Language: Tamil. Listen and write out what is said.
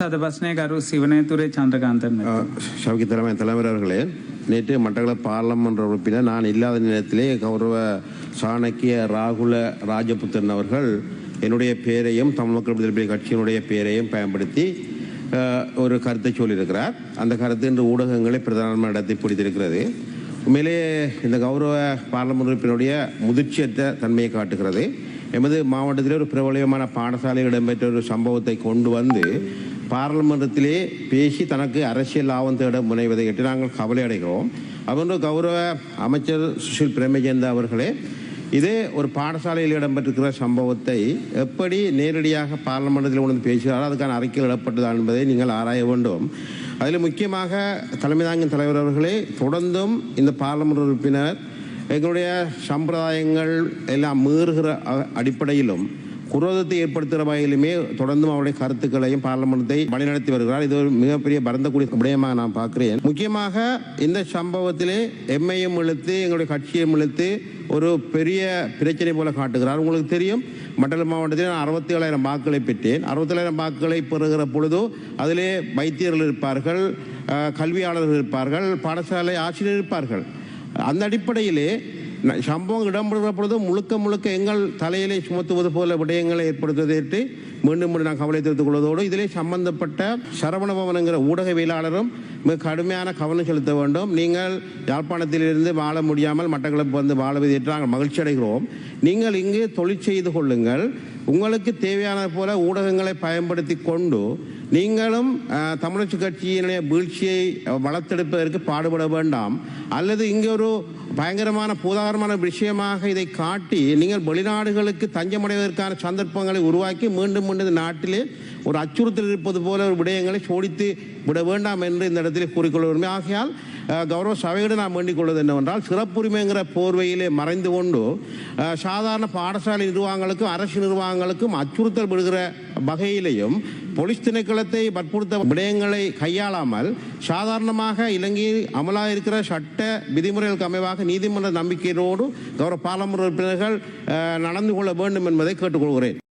கரு சிவனேதுரை சந்திரகாந்தன் ஷவுகி தலைவர் அவர்களே, நேற்று மட்டக்களப்பு பாராளுமன்ற உறுப்பினர் நான் இல்லாத நேரத்திலே கௌரவ சாணக்கிய ராகுல ராஜபுத்திரன் அவர்கள் என்னுடைய பெயரையும் தமிழ் மக்கள் விடுதலை கட்சியினுடைய பெயரையும் பயன்படுத்தி ஒரு கருத்தை சொல்லியிருக்கிறார். அந்த கருத்து இன்று ஊடகங்களை பிரதானமான இடத்தை பிடித்திருக்கிறது. உண்மையிலே இந்த கௌரவ பாராளுமன்ற உறுப்பினருடைய முதிர்ச்சியற்ற தன்மையை காட்டுகிறது. எமது மாவட்டத்திலே ஒரு பிரபலியமான பாடசாலையில் இடம்பெற்ற ஒரு சம்பவத்தை கொண்டு வந்து பாராளுமன்றத்திலே பேசி தனக்கு அரசியல் லாபம் தேட முனைவதை கேட்டு நாங்கள் கவலை அடைகிறோம். அவரு கௌரவ அமைச்சர் சுஷில் பிரேமச்சந்திர அவர்களே, இதே ஒரு பாடசாலையில் இடம்பெற்றிருக்கிற சம்பவத்தை எப்படி நேரடியாக பாராளுமன்றத்தில் உணர்ந்து பேசுகிறாரோ அதுக்கான அறிக்கையில் இடப்பட்டதா என்பதை நீங்கள் ஆராய வேண்டும். அதில் முக்கியமாக தலைமை தாங்கும் தலைவர் அவர்களே, தொடர்ந்தும் இந்த பாராளுமன்ற உறுப்பினர் எங்களுடைய சம்பிரதாயங்கள் எல்லாம் மீறுகிற அடிப்படையிலும் குரோதத்தை ஏற்படுத்துகிற வகையிலுமே தொடர்ந்தும் அவருடைய கருத்துக்களையும் பார்லமெண்டத்தை வழிநடத்தி வருகிறார். இது ஒரு மிகப்பெரிய வருந்தக்கூடிய விடயமாக நான் பார்க்கிறேன். முக்கியமாக இந்த சம்பவத்திலே எம்ஐஎம் இழுத்து எங்களுடைய கட்சியை இழுத்து ஒரு பெரிய பிரச்சனை போல காட்டுகிறார். உங்களுக்கு தெரியும், மட்டக்களப்பு மாவட்டத்தில் நான் 67,000 வாக்குகளை பெற்றேன். 67,000 வாக்குகளை பெறுகிற பொழுது அதிலே வைத்தியர்கள் இருப்பார்கள், கல்வியாளர்கள் இருப்பார்கள், பாடசாலை ஆசிரியர் இருப்பார்கள். அந்த அடிப்படையிலே சம்பவம் இடம்பெறுகிற பொழுது முழுக்க எங்கள் தலையிலே சுமத்துவது போல விடயங்களை ஏற்படுத்துவதற்கு மீண்டும் நான் கவலை தெரிவித்துக் கொள்வதோடு இதிலே சம்பந்தப்பட்ட சரவணபவன் என்கிற ஊடகவியலாளரும் மிக கடுமையான கவனம் செலுத்த வேண்டும். நீங்கள் யாழ்ப்பாணத்திலிருந்து வாழ முடியாமல் மட்டக்களப்பு வந்து வாழவதை நாங்கள் மகிழ்ச்சி அடைகிறோம். நீங்கள் இங்கு தொழில் செய்து கொள்ளுங்கள். உங்களுக்கு தேவையான போல ஊடகங்களை பயன்படுத்தி கொண்டு நீங்களும் தமிழரசு கட்சியினுடைய வீழ்ச்சியை வளர்த்தெடுப்பதற்கு பாடுபட வேண்டாம். அல்லது இங்கே ஒரு பயங்கரமான பூதாகரமான விஷயமாக இதை காட்டி நீங்கள் வெளிநாடுகளுக்கு தஞ்சமடைவதற்கான சந்தர்ப்பங்களை உருவாக்கி மீண்டும் நாட்டிலே ஒரு அச்சுறுத்தல் இருப்பது போல ஒரு விடயங்களை சோடித்து விட வேண்டாம் என்று இந்த இடத்திலே கூறிக்கொள்ள விரும்புகிறேன். ஆகையால் கௌரவ சபையோடு நான் வேண்டிக் கொள்வது என்னவென்றால், சிறப்புரிமைங்கிற போர்வையிலே மறைந்து கொண்டு சாதாரண பாடசாலை நிர்வாகங்களுக்கும் அரசு நிர்வாகங்களுக்கும் அச்சுறுத்தல் விடுகிற வகையிலையும் போலீஸ் திணைக்களத்தை வற்புறுத்த விடயங்களை கையாளாமல் சாதாரணமாக இலங்கையில் அமலாக இருக்கிற சட்ட விதிமுறைகளுக்கு அமைவாக நீதிமன்ற நம்பிக்கையோடு கௌரவ பாராளுமன்ற உறுப்பினர்கள் நடந்து கொள்ள வேண்டும் என்பதை கேட்டுக்கொள்கிறேன்.